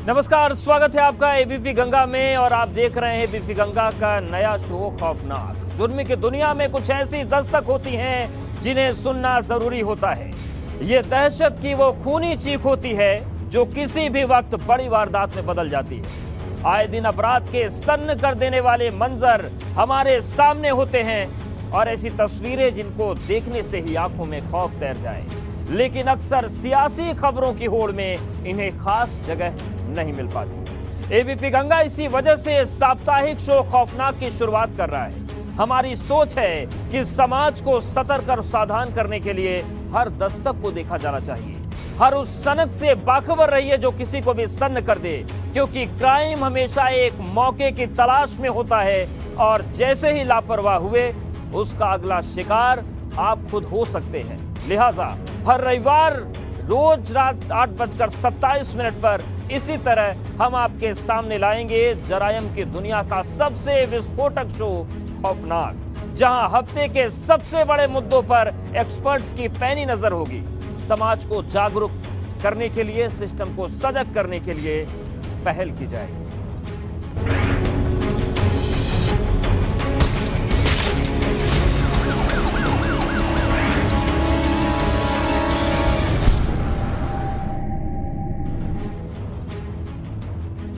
नमस्कार, स्वागत है आपका एबीपी गंगा में और आप देख रहे हैं एबीपी गंगा का नया शो खौफनाक। जुर्म की दुनिया में कुछ ऐसी दस्तक होती हैं जिन्हें सुनना जरूरी होता है। ये दहशत की वो खूनी चीख होती है जो किसी भी वक्त बड़ी वारदात में बदल जाती है। आए दिन अपराध के सन्न कर देने वाले मंजर हमारे सामने होते हैं और ऐसी तस्वीरें जिनको देखने से ही आंखों में खौफ तैर जाए, लेकिन अक्सर सियासी खबरों की होड़ में इन्हें खास जगह नहीं मिल पाती। एबीपी गंगा इसी वजह से साप्ताहिक शो खौफनाक की शुरुआत कर रहा है। हमारी सोच है कि समाज को सतर्क और सावधान करने के लिए हर दस्तक को देखा जाना चाहिए। हर उस सनक से बाखबर रहिए जो किसी को भी सन्न कर दे, क्योंकि क्राइम हमेशा एक मौके की तलाश में होता है और जैसे ही लापरवाह हुए उसका अगला शिकार आप खुद हो सकते हैं। लिहाजा हर रविवार रोज रात 8:27 पर इसी तरह हम आपके सामने लाएंगे जरायम की दुनिया का सबसे विस्फोटक शो खौफनाक, जहां हफ्ते के सबसे बड़े मुद्दों पर एक्सपर्ट्स की पैनी नजर होगी। समाज को जागरूक करने के लिए, सिस्टम को सजग करने के लिए पहल की जाएगी।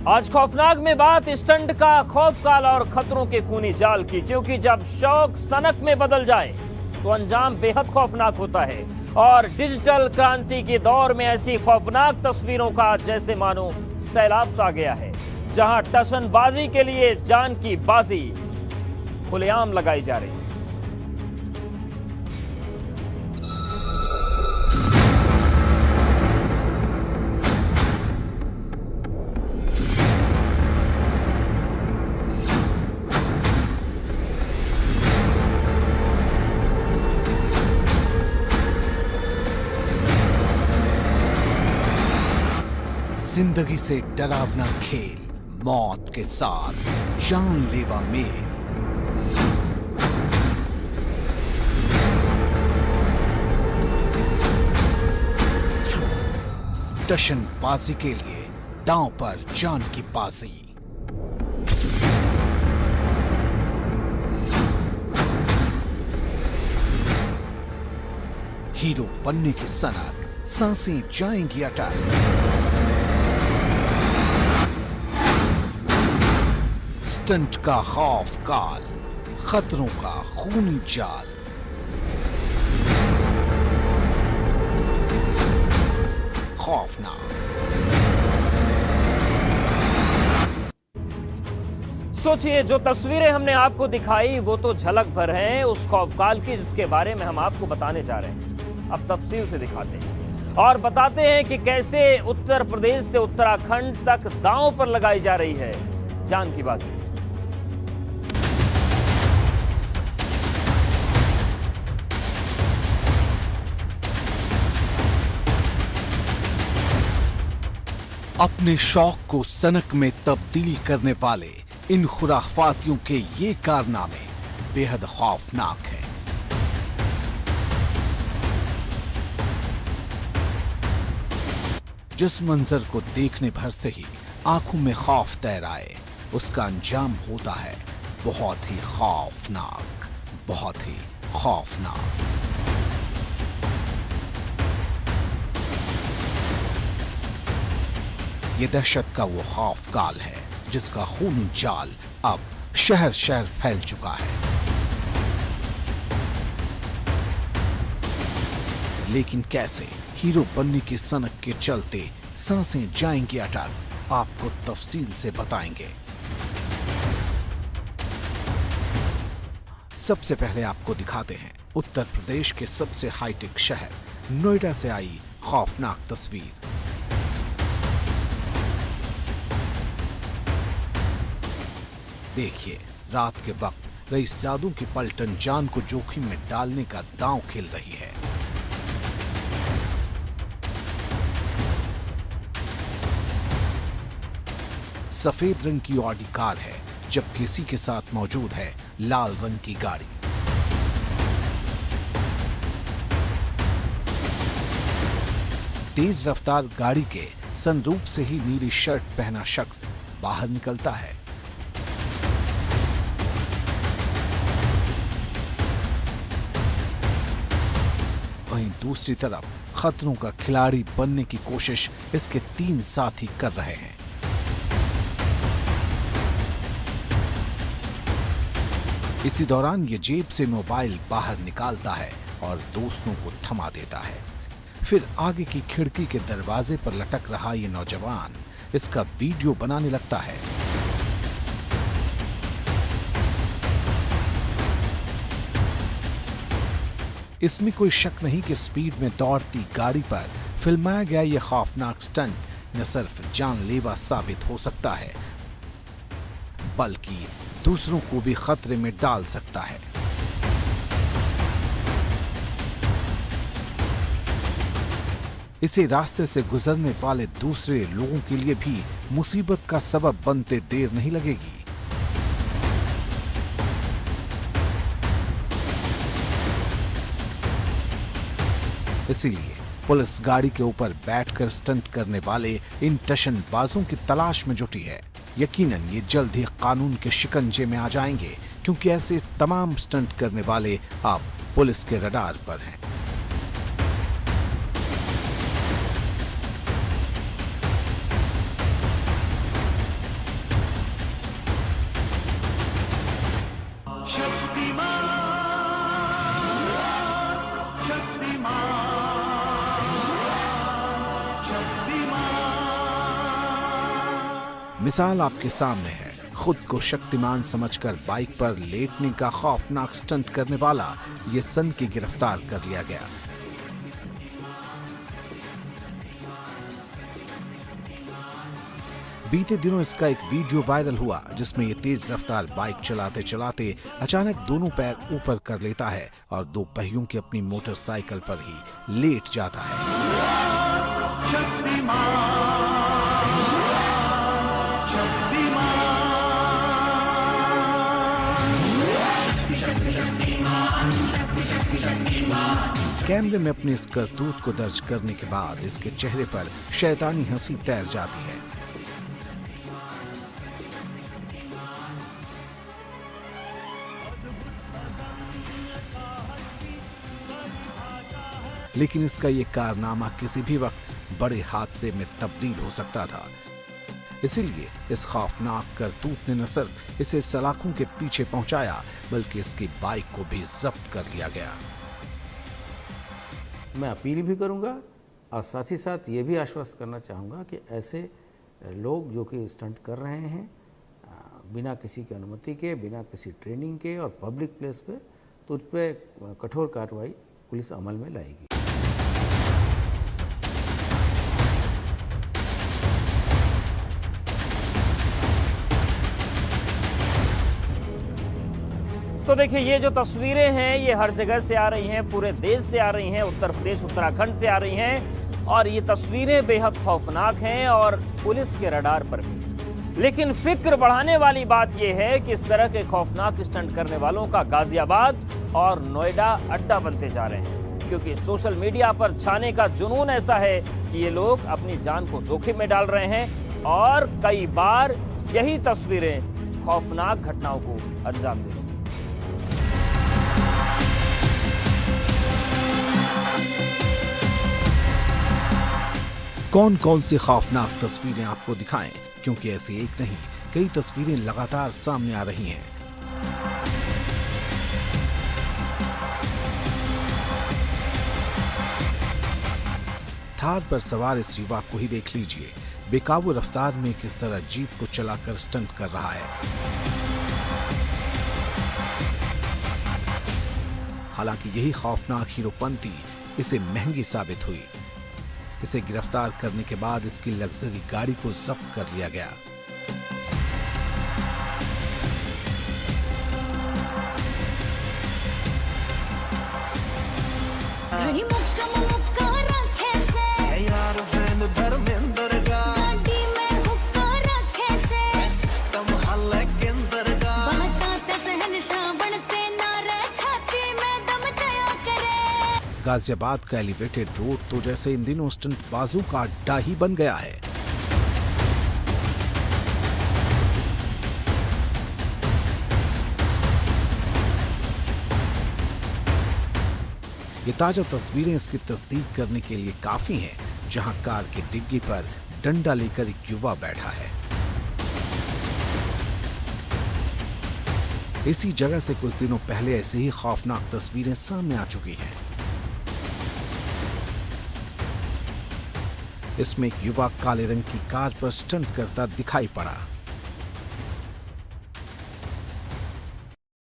आज खौफनाक में बात स्टंट का खौफकाल और खतरों के खूनी जाल की, क्योंकि जब शौक सनक में बदल जाए तो अंजाम बेहद खौफनाक होता है। और डिजिटल क्रांति के दौर में ऐसी खौफनाक तस्वीरों का जैसे मानो सैलाब सा गया है, जहां टशनबाजी के लिए जान की बाजी खुलेआम लगाई जा रही है। जिंदगी से डरावना खेल, मौत के साथ जानलेवा मेल। टशनबाजी के लिए दांव पर जान की बाजी। हीरो बनने की सनक, सांसें जाएंगी अटक। स्टंट का खौफ काल, खतरों का खूनी जाल। खौफनाक। सोचिए, जो तस्वीरें हमने आपको दिखाई वो तो झलक भर हैं उस खौफकाल की जिसके बारे में हम आपको बताने जा रहे हैं। अब तफसील से दिखाते हैं और बताते हैं कि कैसे उत्तर प्रदेश से उत्तराखंड तक दांव पर लगाई जा रही है जान की बाजी। अपने शौक को सनक में तब्दील करने वाले इन खुराफातियों के ये कारनामे बेहद खौफनाक हैं। जिस मंजर को देखने भर से ही आंखों में खौफ तैर आए, उसका अंजाम होता है बहुत ही खौफनाक, बहुत ही खौफनाक। ये दहशत का वो खौफ काल है जिसका खूनी जाल अब शहर शहर फैल चुका है। लेकिन कैसे हीरो बनने की सनक के चलते सांसें जाएंगी अटक, आपको तफसील से बताएंगे। सबसे पहले आपको दिखाते हैं उत्तर प्रदेश के सबसे हाईटेक शहर नोएडा से आई खौफनाक तस्वीर। देखिए, रात के वक्त रईसजादों की पलटन जान को जोखिम में डालने का दांव खेल रही है। सफेद रंग की ऑडी कार है, जबकि इसी के साथ मौजूद है लाल रंग की गाड़ी। तेज रफ्तार गाड़ी के सनरूफ से ही नीली शर्ट पहना शख्स बाहर निकलता है। वहीं दूसरी तरफ खतरों का खिलाड़ी बनने की कोशिश इसके 3 साथी कर रहे हैं। इसी दौरान ये जेब से मोबाइल बाहर निकालता है और दोस्तों को थमा देता है। फिर आगे की खिड़की के दरवाजे पर लटक रहा ये नौजवान इसका वीडियो बनाने लगता है। इसमें कोई शक नहीं कि स्पीड में दौड़ती गाड़ी पर फिल्माया गया यह खौफनाक स्टंट न सिर्फ जानलेवा साबित हो सकता है बल्कि दूसरों को भी खतरे में डाल सकता है। इसे रास्ते से गुजरने वाले दूसरे लोगों के लिए भी मुसीबत का सबब बनते देर नहीं लगेगी। इसीलिए पुलिस गाड़ी के ऊपर बैठकर स्टंट करने वाले इन टशनबाजों की तलाश में जुटी है। यकीनन ये जल्द ही कानून के शिकंजे में आ जाएंगे, क्योंकि ऐसे तमाम स्टंट करने वाले अब पुलिस के रडार पर हैं। मिसाल आपके सामने है। खुद को शक्तिमान समझकर बाइक पर लेटने का खौफनाक स्टंट करने वाला ये सन की गिरफ्तार कर लिया गया। बीते दिनों इसका एक वीडियो वायरल हुआ जिसमें ये तेज रफ्तार बाइक चलाते चलाते अचानक दोनों पैर ऊपर कर लेता है और 2 पहियों की अपनी मोटरसाइकिल पर ही लेट जाता है। कैमरे में अपनी इस करतूत को दर्ज करने के बाद इसके चेहरे पर शैतानी हंसी तैर जाती है। लेकिन इसका ये कारनामा किसी भी वक्त बड़े हादसे में तब्दील हो सकता था। इसीलिए इस खौफनाक करतूत ने न सिर्फ इसे सलाखों के पीछे पहुंचाया बल्कि इसकी बाइक को भी जब्त कर लिया गया। मैं अपील भी करूंगा और साथ ही साथ ये भी आश्वस्त करना चाहूँगा कि ऐसे लोग जो कि स्टंट कर रहे हैं बिना किसी की अनुमति के, बिना किसी ट्रेनिंग के और पब्लिक प्लेस पे, तो उस पर कठोर कार्रवाई पुलिस अमल में लाएगी। तो देखिए, ये जो तस्वीरें हैं ये हर जगह से आ रही हैं, पूरे देश से आ रही हैं, उत्तर प्रदेश उत्तराखंड से आ रही हैं और ये तस्वीरें बेहद खौफनाक हैं और पुलिस के रडार पर भी। लेकिन फिक्र बढ़ाने वाली बात यह है कि इस तरह के खौफनाक स्टंट करने वालों का गाजियाबाद और नोएडा अड्डा बनते जा रहे हैं, क्योंकि सोशल मीडिया पर छाने का जुनून ऐसा है कि ये लोग अपनी जान को जोखिम में डाल रहे हैं और कई बार यही तस्वीरें खौफनाक घटनाओं को अंजाम दे रही हैं। कौन कौन सी खौफनाक तस्वीरें आपको दिखाएं, क्योंकि ऐसी एक नहीं कई तस्वीरें लगातार सामने आ रही हैं। थार पर सवार इस युवा को ही देख लीजिए, बेकाबू रफ्तार में किस तरह जीप को चलाकर स्टंट कर रहा है। हालांकि यही खौफनाक हीरोपंती इसे महंगी साबित हुई। इसे गिरफ्तार करने के बाद इसकी लग्जरी गाड़ी को जब्त कर लिया गया। गाजियाबाद का एलिवेटेड रोड तो जैसे इन दिनों स्टंटबाजों का अड्डा ही बन गया है। ये ताजा तस्वीरें इसकी तस्दीक करने के लिए काफी हैं, जहां कार की डिग्गी पर डंडा लेकर एक युवा बैठा है। इसी जगह से कुछ दिनों पहले ऐसी ही खौफनाक तस्वीरें सामने आ चुकी हैं। इसमें एक युवक काले रंग की कार पर स्टंट करता दिखाई पड़ा।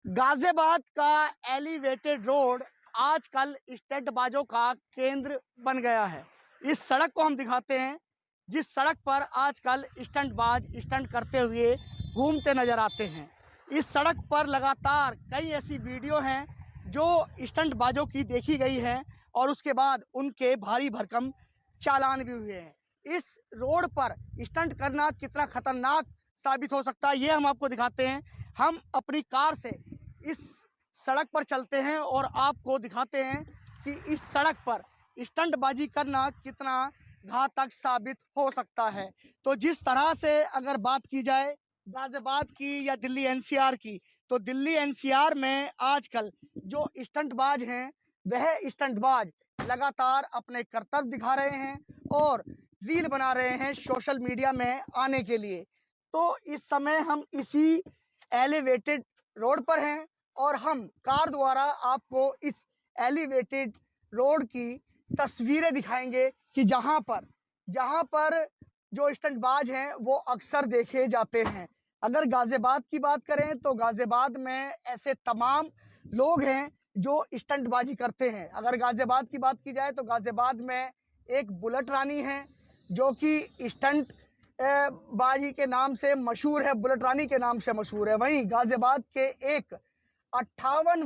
गाजियाबाद का एलिवेटेड रोड आजकल स्टंटबाजों का केंद्र बन गया है। इस सड़क को हम दिखाते हैं, जिस सड़क पर आजकल स्टंटबाज स्टंट करते हुए घूमते नजर आते हैं। इस सड़क पर लगातार कई ऐसी वीडियो हैं जो स्टंटबाजों की देखी गई हैं और उसके बाद उनके भारी भरकम चालान भी हुए हैं। इस रोड पर स्टंट करना कितना खतरनाक साबित हो सकता है, ये हम आपको दिखाते हैं। हम अपनी कार से इस सड़क पर चलते हैं और आपको दिखाते हैं कि इस सड़क पर स्टंटबाजी करना कितना घातक साबित हो सकता है। तो जिस तरह से अगर बात की जाए गाजियाबाद की या दिल्ली एनसीआर की, तो दिल्ली एनसीआर में आजकल जो स्टंटबाज हैं वह स्टंटबाज लगातार अपने कर्तव्य दिखा रहे हैं और रील बना रहे हैं सोशल मीडिया में आने के लिए। तो इस समय हम इसी एलिवेटेड रोड पर हैं और हम कार द्वारा आपको इस एलिवेटेड रोड की तस्वीरें दिखाएंगे कि जहां पर जो स्टंटबाज हैं वो अक्सर देखे जाते हैं। अगर गाजियाबाद की बात करें तो गाजियाबाद में ऐसे तमाम लोग हैं जो स्टंटबाजी करते हैं। अगर गाजियाबाद की बात की जाए तो गाजियाबाद में एक बुलेट रानी है जो कि स्टंट बाजी के नाम से मशहूर है, बुलेट रानी के नाम से मशहूर है। वहीं गाजियाबाद के एक 58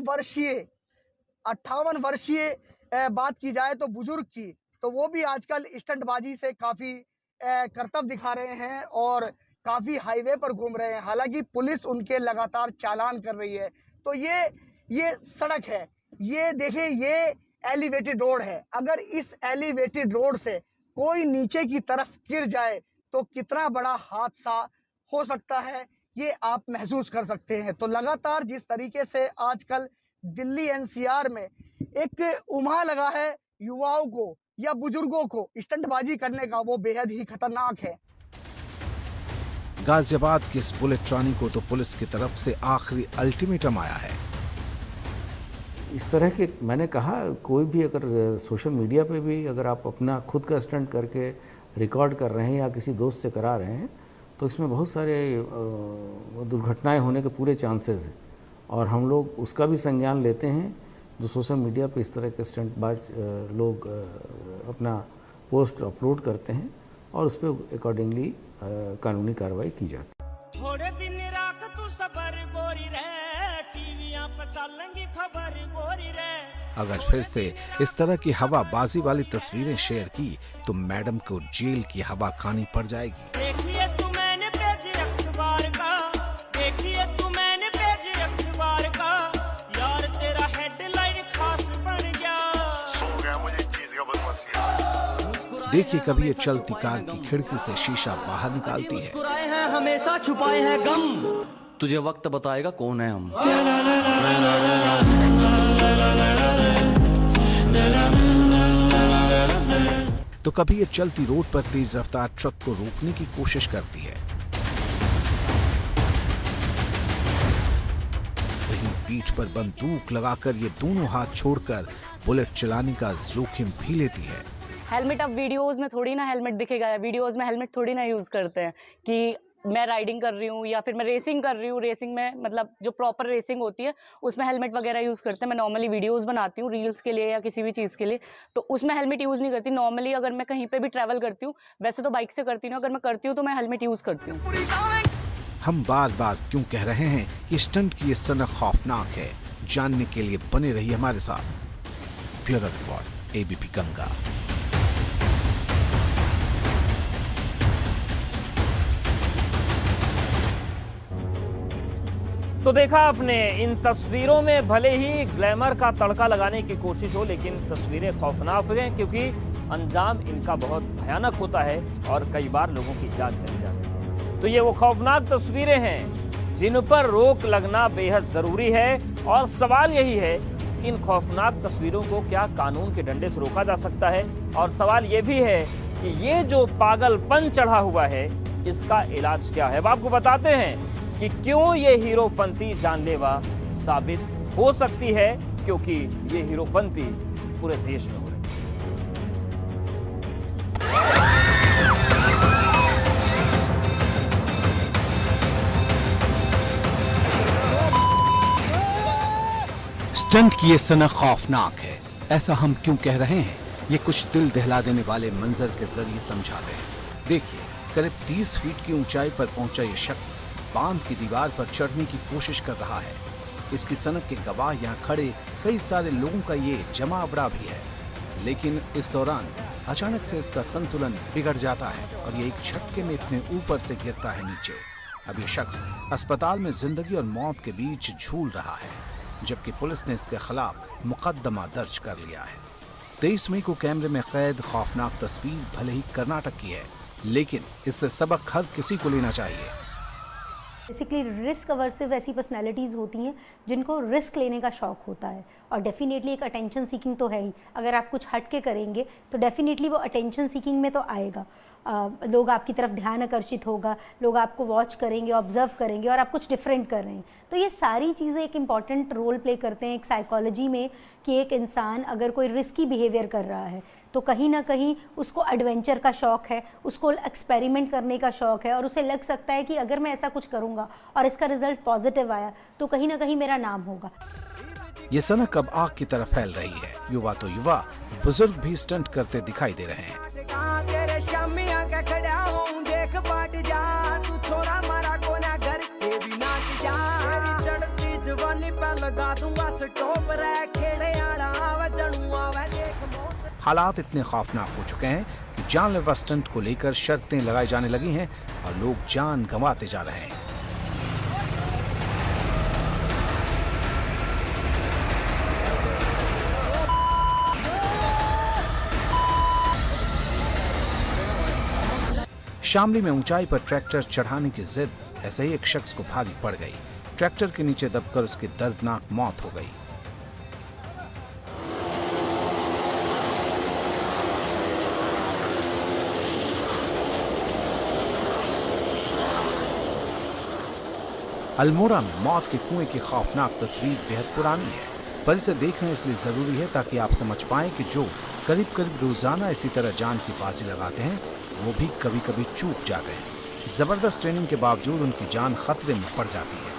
वर्षीय बात की जाए तो बुजुर्ग की, तो वो भी आजकल स्टंटबाजी से काफ़ी करतब दिखा रहे हैं और काफ़ी हाईवे पर घूम रहे हैं। हालांकि पुलिस उनके लगातार चालान कर रही है। तो ये सड़क है, ये देखिए, ये एलिवेटेड रोड है। अगर इस एलिवेटेड रोड से कोई नीचे की तरफ गिर जाए तो कितना बड़ा हादसा हो सकता है, ये आप महसूस कर सकते हैं। तो लगातार जिस तरीके से आजकल दिल्ली एनसीआर में एक उम्मा लगा है युवाओं को या बुजुर्गों को स्टंटबाजी करने का, वो बेहद ही खतरनाक है। गाजियाबाद की इस बुलेट रानी को तो पुलिस की तरफ से आखिरी अल्टीमेटम आया है। इस तरह के मैंने कहा, कोई भी अगर सोशल मीडिया पे भी अगर आप अपना खुद का स्टंट करके रिकॉर्ड कर रहे हैं या किसी दोस्त से करा रहे हैं तो इसमें बहुत सारे दुर्घटनाएं होने के पूरे चांसेस हैं और हम लोग उसका भी संज्ञान लेते हैं जो सोशल मीडिया पे इस तरह के स्टंटबाज लोग अपना पोस्ट अपलोड करते हैं और उस पर अकॉर्डिंगली कानूनी कार्रवाई की जाती है। थोड़े दिन राख तू सबर गोरी रे, टीवियां पे चलेंगी खबर गोरी रे। अगर फिर से इस तरह की हवाबाजी वाली तस्वीरें शेयर की तो मैडम को जेल की हवा खानी पड़ जाएगी। देखिए तू मैंने पेज अखबार का, देखिए तू मैंने पेज अखबार का, यार तेरा हेडलाइन खास बन गया। सो गया मुझे चीज का बदमाशी। देखिए कभी ये चलती कार की खिड़की से शीशा बाहर निकालती है। मुस्कुराए हैं हमेशा छुपाए हैं गम, तुझे वक्त बताएगा कौन है हम। तो कभी ये चलती रोड पर तेज रफ्तार ट्रक को रोकने की कोशिश करती है। वहीं पीठ पर बंदूक लगाकर ये दोनों हाथ छोड़कर बुलेट चलाने का जोखिम भी लेती है। हेलमेट अब वीडियोस में थोड़ी ना हेलमेट दिखेगा, वीडियोस में हेलमेट थोड़ी ना यूज़ करते हैं कि मैं राइडिंग कर रही हूँ या फिर मैं रेसिंग कर रही हूँ। रेसिंग में मतलब जो प्रॉपर रेसिंग होती है उसमें हेलमेट वगैरह यूज़ करते हैं। मैं नॉर्मली वीडियोस बनाती हूँ रील्स के लिए या किसी भी चीज़ के लिए, तो उसमें हेलमेट यूज़ नहीं करती। नॉर्मली अगर मैं कहीं पे भी ट्रैवल करती हूँ, वैसे तो बाइक से करती हूँ, अगर मैं करती हूँ तो मैं हेलमेट यूज़ करती हूँ। हम बार बार क्यों कह रहे हैं कि स्टंट की ये सनक खौफनाक है, जानने के लिए बने रहिए हमारे साथ। Bureau report, ABP Ganga. तो देखा आपने, इन तस्वीरों में भले ही ग्लैमर का तड़का लगाने की कोशिश हो, लेकिन तस्वीरें खौफनाक हैं क्योंकि अंजाम इनका बहुत भयानक होता है और कई बार लोगों की जान चली जाती है। तो ये वो खौफनाक तस्वीरें हैं जिन पर रोक लगना बेहद ज़रूरी है और सवाल यही है इन खौफनाक तस्वीरों को क्या कानून के डंडे से रोका जा सकता है? और सवाल ये भी है कि ये जो पागलपन चढ़ा हुआ है, इसका इलाज क्या है? अब आपको बताते हैं कि क्यों ये हीरोपंती जानलेवा साबित हो सकती है, क्योंकि ये हीरोपंती पूरे देश में हो रही है। स्टंट की ये सनक खौफनाक है। ऐसा हम क्यों कह रहे हैं? ये कुछ दिल दहला देने वाले मंजर के जरिए समझाते हैं। देखिए, करीब 30 फीट की ऊंचाई पर पहुंचा ये शख्स बांध की दीवार पर चढ़ने की कोशिश कर रहा है। इसकी सनक के गवाह यहाँ खड़े कई सारे लोगों का ये जमावड़ा भी है। लेकिन इस दौरान अचानक से इसका संतुलन बिगड़ जाता है और ये एक झटके में इतने ऊपर से गिरता है नीचे। अब ये शख्स अस्पताल में जिंदगी और मौत के बीच झूल रहा है, जबकि पुलिस ने इसके खिलाफ मुकदमा दर्ज कर लिया है। 23 मई को कैमरे में कैद खौफनाक तस्वीर भले ही कर्नाटक की है, लेकिन इससे सबक हर किसी को लेना चाहिए। बेसिकली रिस्क अवर्सिव ऐसी पर्सनैलिटीज़ होती हैं जिनको रिस्क लेने का शौक़ होता है, और डेफिनेटली एक अटेंशन सीकिंग तो है ही। अगर आप कुछ हट के करेंगे तो डेफिनेटली वो अटेंशन सीकिंग में तो आएगा। लोग आपकी तरफ ध्यान आकर्षित होगा, लोग आपको वॉच करेंगे, ऑब्जर्व करेंगे और आप कुछ डिफरेंट कर रहे हैं। तो ये सारी चीज़ें एक इम्पॉर्टेंट रोल प्ले करते हैं एक साइकोलॉजी में, कि एक इंसान अगर कोई रिस्की बिहेवियर कर रहा है तो कहीं ना कहीं उसको एडवेंचर का शौक़ है, उसको एक्सपेरिमेंट करने का शौक़ है, और उसे लग सकता है कि अगर मैं ऐसा कुछ करूँगा और इसका रिजल्ट पॉजिटिव आया तो कहीं ना कहीं मेरा नाम होगा। ये सनक अब आग की तरफ फैल रही है। युवा तो युवा, बुजुर्ग भी स्टंट करते दिखाई दे रहे हैं। हालात इतने खौफनाक हो चुके हैं कि जानलेवा स्टंट को लेकर शर्तें लगाई जाने लगी हैं और लोग जान गंवाते जा रहे हैं। शामली में ऊंचाई पर ट्रैक्टर चढ़ाने की जिद ऐसे ही एक शख्स को भारी पड़ गई। ट्रैक्टर के नीचे दबकर उसकी दर्दनाक मौत हो गई। अल्मोड़ा में मौत के कुएं की खौफनाक तस्वीर बेहद पुरानी है, पर इसे देखना इसलिए जरूरी है ताकि आप समझ पाएं कि जो करीब करीब रोजाना इसी तरह जान की बाजी लगाते हैं, वो भी कभी कभी चूक जाते हैं। जबरदस्त ट्रेनिंग के बावजूद उनकी जान खतरे में पड़ जाती है।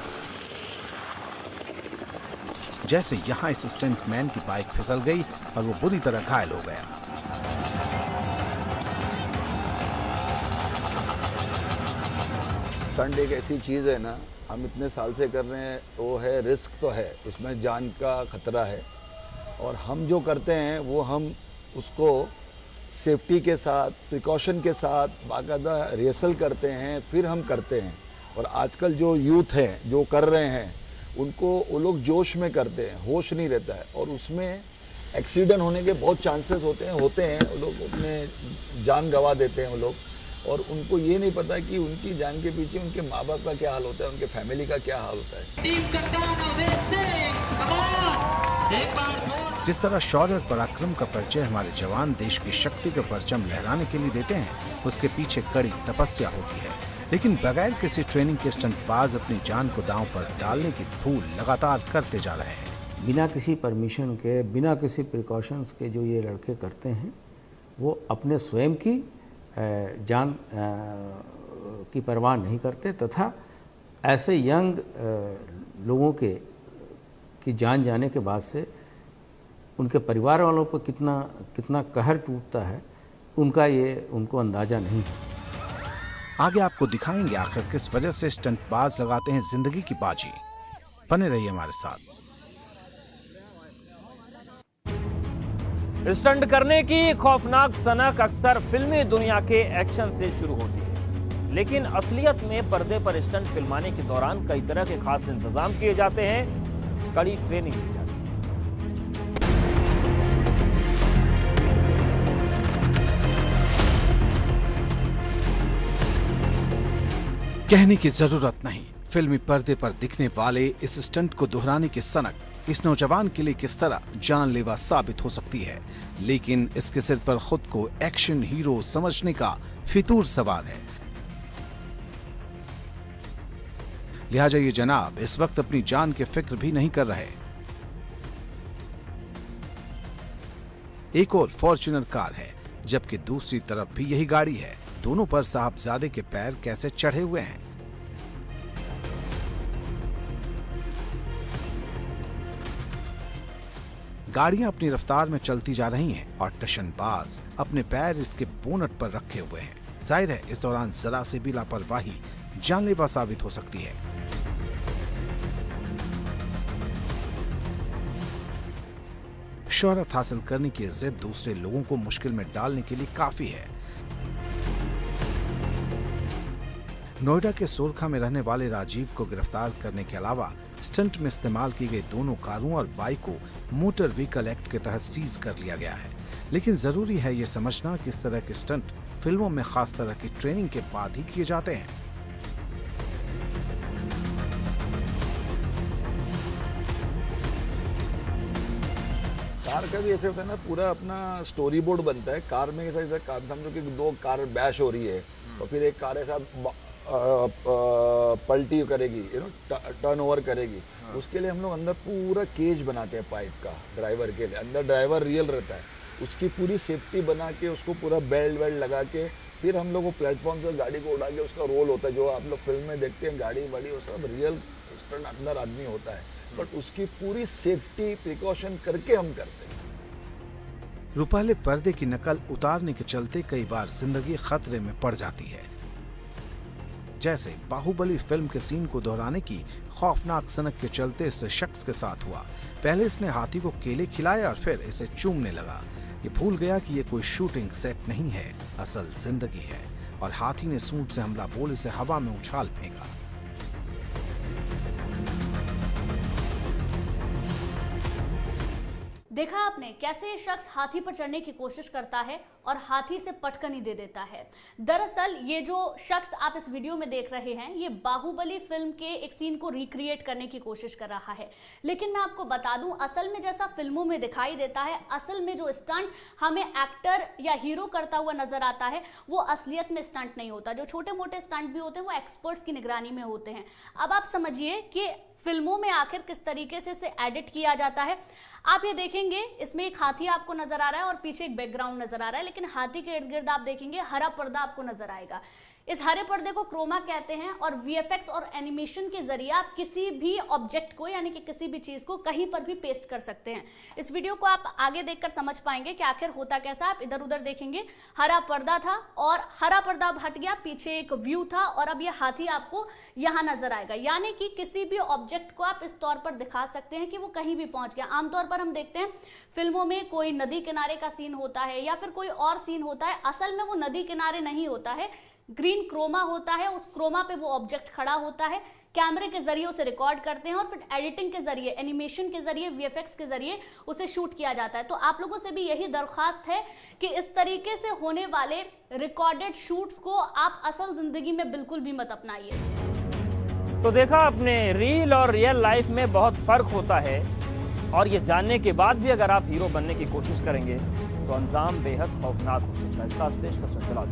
जैसे यहाँ इस स्टंटमैन की बाइक फिसल गई और वो बुरी तरह घायल हो गया। स्टंट एक ऐसी चीज है ना, हम इतने साल से कर रहे हैं, वो है रिस्क तो है, उसमें जान का खतरा है, और हम जो करते हैं वो हम उसको सेफ्टी के साथ, प्रिकॉशन के साथ बाकायदा रिहर्सल करते हैं, फिर हम करते हैं। और आजकल जो यूथ है जो कर रहे हैं, उनको वो लोग जोश में करते हैं, होश नहीं रहता है, और उसमें एक्सीडेंट होने के बहुत चांसेस होते हैं वो लोग अपने जान गंवा देते हैं वो लोग, और उनको ये नहीं पता कि उनकी जान के पीछे उनके माँ बाप का क्या हाल होता है, उनके फैमिली का क्या हाल होता है। जिस तरह शौर्य और पराक्रम का परिचय हमारे जवान देश की शक्ति का परचम लहराने के लिए देते हैं, उसके पीछे कड़ी तपस्या होती है। लेकिन बगैर किसी ट्रेनिंग के स्टंटबाज अपनी जान को दांव पर डालने की भूल लगातार करते जा रहे हैं। बिना किसी परमिशन के, बिना किसी प्रिकॉशंस के जो ये लड़के करते हैं, वो अपने स्वयं की जान की परवाह नहीं करते, तथा ऐसे यंग लोगों की जान जाने के बाद से उनके परिवार वालों पर कितना कहर टूटता है, उनको अंदाज़ा नहीं है। आगे आपको दिखाएंगे आखिर किस वजह से स्टंटबाज लगाते हैं जिंदगी की बाजी। बने रहिए हमारे साथ। स्टंट करने की खौफनाक सनक अक्सर फिल्मी दुनिया के एक्शन से शुरू होती है, लेकिन असलियत में पर्दे पर स्टंट फिल्माने के दौरान कई तरह के खास इंतजाम किए जाते हैं, कड़ी ट्रेनिंग दी जाती है। कहने की जरूरत नहीं, फिल्मी पर्दे पर दिखने वाले इस स्टंट को दोहराने की सनक इस नौजवान के लिए किस तरह जानलेवा साबित हो सकती है, लेकिन इसके सिर पर खुद को एक्शन हीरो समझने का फितूर सवार है। लिहाजा ये जनाब इस वक्त अपनी जान की फिक्र भी नहीं कर रहे। एक और फॉर्च्यूनर कार है, जबकि दूसरी तरफ भी यही गाड़ी है। दोनों पर साहबजादे के पैर कैसे चढ़े हुए हैं। गाड़ियां अपनी रफ्तार में चलती जा रही हैं और टशनबाज अपने पैर इसके बोनट पर रखे हुए हैं। जाहिर है इस दौरान जरा से भी लापरवाही जानलेवा साबित हो सकती है। शोहरत हासिल करने की जिद दूसरे लोगों को मुश्किल में डालने के लिए काफी है। नोएडा के सोरखा में रहने वाले राजीव को गिरफ्तार करने के अलावा स्टंट में इस्तेमाल की गई दोनों कारों और बाइक को मोटर व्हीकल एक्ट के तहत सीज कर लिया गया है। लेकिन जरूरी है ये समझना कि इस तरह के स्टंट फिल्मों में खास तरह की ट्रेनिंग के बाद ही किए जाते हैं। कार का भी ऐसे होता है ना, पूरा अपना स्टोरी बोर्ड बनता है। कार में ऐसा कार समझो कि दो कार बैश हो रही है और फिर एक कार ऐसा पलटी करेगी, टर्न ओवर करेगी। उसके लिए हम लोग अंदर पूरा केज बनाते हैं पाइप का ड्राइवर के लिए। अंदर ड्राइवर रियल रहता है, उसकी पूरी सेफ्टी बना के उसको पूरा बेल्ट वेल्ट लगा के फिर हम लोग वो प्लेटफॉर्म से गाड़ी को उड़ा के उसका रोल होता है। जो आप लोग फिल्म में देखते हैं गाड़ी वाड़ी वो सब रियल अंदर आदमी होता है, बट उसकी पूरी सेफ्टी प्रिकॉशन करके हम करते हैं। रुपाले पर्दे की नकल उतारने के चलते कई बार जिंदगी खतरे में पड़ जाती है। जैसे बाहुबली फिल्म के सीन को दोहराने की खौफनाक सनक के चलते इस शख्स के साथ हुआ। पहले इसने हाथी को केले खिलाए और फिर इसे चूमने लगा। ये भूल गया कि ये कोई शूटिंग सेट नहीं है, असल जिंदगी है। और हाथी ने सूंड से हमला बोल इसे हवा में उछाल फेंका। देखा आपने कैसे ये शख्स हाथी पर चढ़ने की कोशिश करता है और हाथी से पटकन ही दे देता है। दरअसल ये जो शख्स आप इस वीडियो में देख रहे हैं, ये बाहुबली फिल्म के एक सीन को रिक्रिएट करने की कोशिश कर रहा है। लेकिन मैं आपको बता दूं, असल में जैसा फिल्मों में दिखाई देता है, असल में जो स्टंट हमें एक्टर या हीरो करता हुआ नजर आता है, वो असलियत में स्टंट नहीं होता। जो छोटे मोटे स्टंट भी होते हैं वो एक्सपर्ट्स की निगरानी में होते हैं। अब आप समझिए कि फिल्मों में आखिर किस तरीके से इसे एडिट किया जाता है। आप ये देखेंगे, इसमें एक हाथी आपको नजर आ रहा है और पीछे एक बैकग्राउंड नजर आ रहा है, लेकिन हाथी के इर्द गिर्द आप देखेंगे हरा पर्दा आपको नजर आएगा। इस हरे पर्दे को क्रोमा कहते हैं और वीएफएक्स और एनिमेशन के जरिए आप किसी भी ऑब्जेक्ट को यानी कि किसी भी चीज को कहीं पर भी पेस्ट कर सकते हैं। इस वीडियो को आप आगे देखकर समझ पाएंगे कि आखिर होता कैसा। आप इधर उधर देखेंगे, हरा पर्दा था और हरा पर्दा अब हट गया, पीछे एक व्यू था और अब ये हाथी आपको यहां नजर आएगा। यानी कि किसी भी ऑब्जेक्ट को आप इस तौर पर दिखा सकते हैं कि वो कहीं भी पहुंच गया। आमतौर पर हम देखते हैं फिल्मों में कोई नदी किनारे का सीन होता है या फिर कोई और सीन होता है, असल में वो नदी किनारे नहीं होता है, ग्रीन क्रोमा होता है। उस क्रोमा पे वो ऑब्जेक्ट खड़ा होता है, कैमरे के जरिए उसे रिकॉर्ड करते हैं और फिर एडिटिंग के जरिए, एनिमेशन के जरिए, वीएफएक्स के जरिए उसे शूट किया जाता है। तो आप लोगों से भी यही दरख्वास्त है कि इस तरीके से होने वाले रिकॉर्डेड शूट्स को आप असल जिंदगी में बिल्कुल भी मत अपनाइए। तो देखा आपने, रील और रियल लाइफ में बहुत फर्क होता है और ये जानने के बाद भी अगर आप हीरो बनने की कोशिश करेंगे तो अंजाम बेहद खौफनाक हो सकता है। इसका पेश कर चला